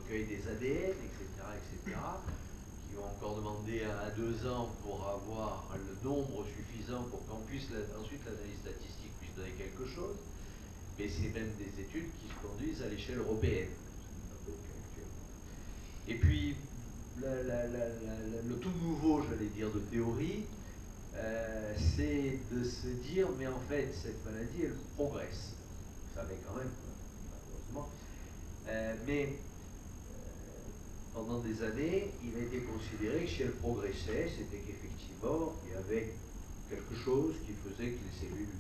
recueil des ADN, etc., qui vont encore demander 1 à 2 ans pour avoir le nombre suffisant pour qu'on puisse ensuite l'analyse statistique puisse donner quelque chose. Mais c'est même des études qui se conduisent à l'échelle européenne. Et puis, le tout nouveau, j'allais dire, de théorie, c'est de se dire, mais en fait, cette maladie, elle progresse. Vous savez quand même, malheureusement. Pendant des années, il a été considéré que si elle progressait, c'était qu'effectivement, il y avait quelque chose qui faisait que les cellules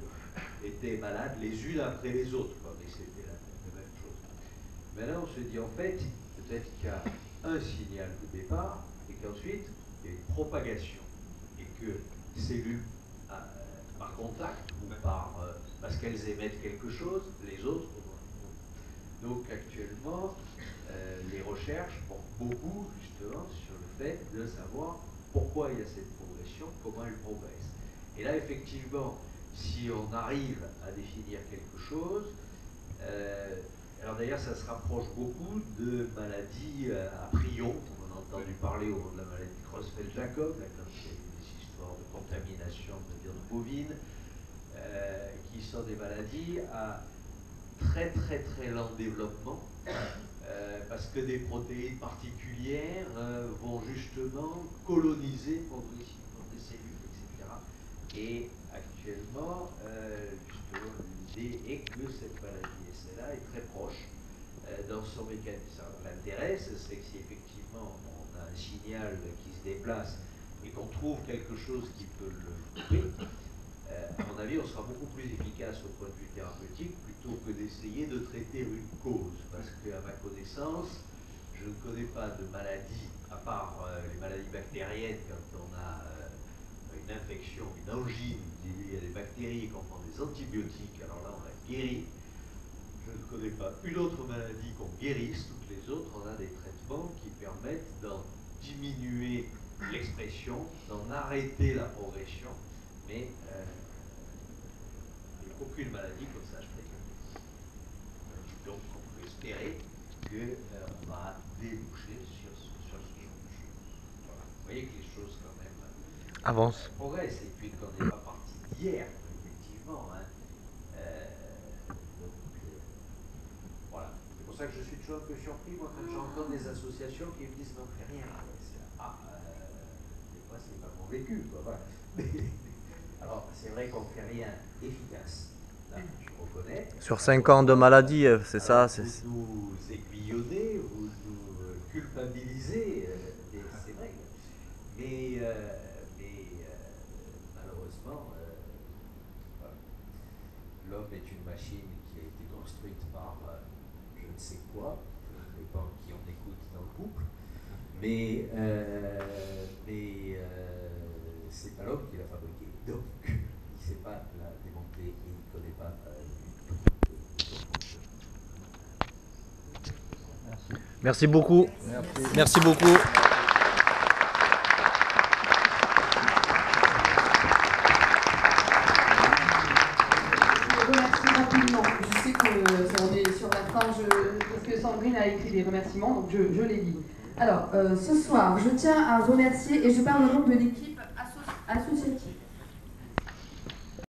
étaient malades les unes après les autres, mais c'était la même chose. Maintenant, on se dit, en fait, peut-être qu'il y a un signal de départ, et qu'ensuite, il y a une propagation, et que cellules, par contact, ou parce qu'elles émettent quelque chose, les autres. Donc, actuellement, les recherches portent beaucoup, justement, sur le fait de savoir pourquoi il y a cette progression, comment elle progresse. Et là, effectivement, si on arrive à définir quelque chose, alors d'ailleurs, ça se rapproche beaucoup de maladies à prions. On a entendu parler au moment de la maladie de Creutzfeldt-Jakob, quand il y a eu des histoires de contamination de viande bovine, qui sont des maladies à très très très lent développement, parce que des protéines particulières vont justement coloniser progressivement des cellules, etc. Et actuellement, justement, l'idée est que cette maladie SLA est très proche dans son mécanisme. L'intérêt, c'est que si effectivement on a un signal qui se déplace et qu'on trouve quelque chose qui peut le couper, à mon avis, on sera beaucoup plus efficace au point de vue thérapeutique plutôt que d'essayer de traiter une cause. Parce qu'à ma connaissance, je ne connais pas de maladie, à part les maladies bactériennes, quand on a une infection, une angine liée à des bactéries et qu'on prend des antibiotiques, alors là on a guéri. Je ne connais pas une autre maladie qu'on guérisse, toutes les autres, on a des traitements qui permettent d'en diminuer l'expression, d'en arrêter la progression, mais il n'y a aucune maladie comme ça, je préconise. Donc on peut espérer qu'on va déboucher sur ce genre de choses. Voilà. Vous voyez que les choses quand même avancent. Progressent, et puis qu'on n'est pas parti d'hier, effectivement. Hein. Voilà. C'est pour ça que je suis toujours un peu surpris, moi, quand j'entends des associations qui me disent « non, on ne fait rien ». Des fois, c'est pas mon vécu, quoi. Voilà. Alors, c'est vrai qu'on ne fait rien d'efficace. Là, je reconnais. Sur 5 ans de maladie, c'est ça. Vous nous aiguillonnez, vous nous culpabilisez, c'est vrai. Mais malheureusement, voilà. L'homme est une machine qui a été construite par je ne sais quoi, ça dépend qui on écoute dans le couple, mais c'est pas l'homme qui l'a fabriqué. Donc, il ne sait pas la démonter et il ne connaît pas Merci beaucoup. Merci beaucoup. Je remercie rapidement. Je sais que on est sur la fin, parce que Sandrine a écrit des remerciements, donc je les lis. Alors, ce soir, je tiens à remercier, et je parle au nom de l'équipe associative,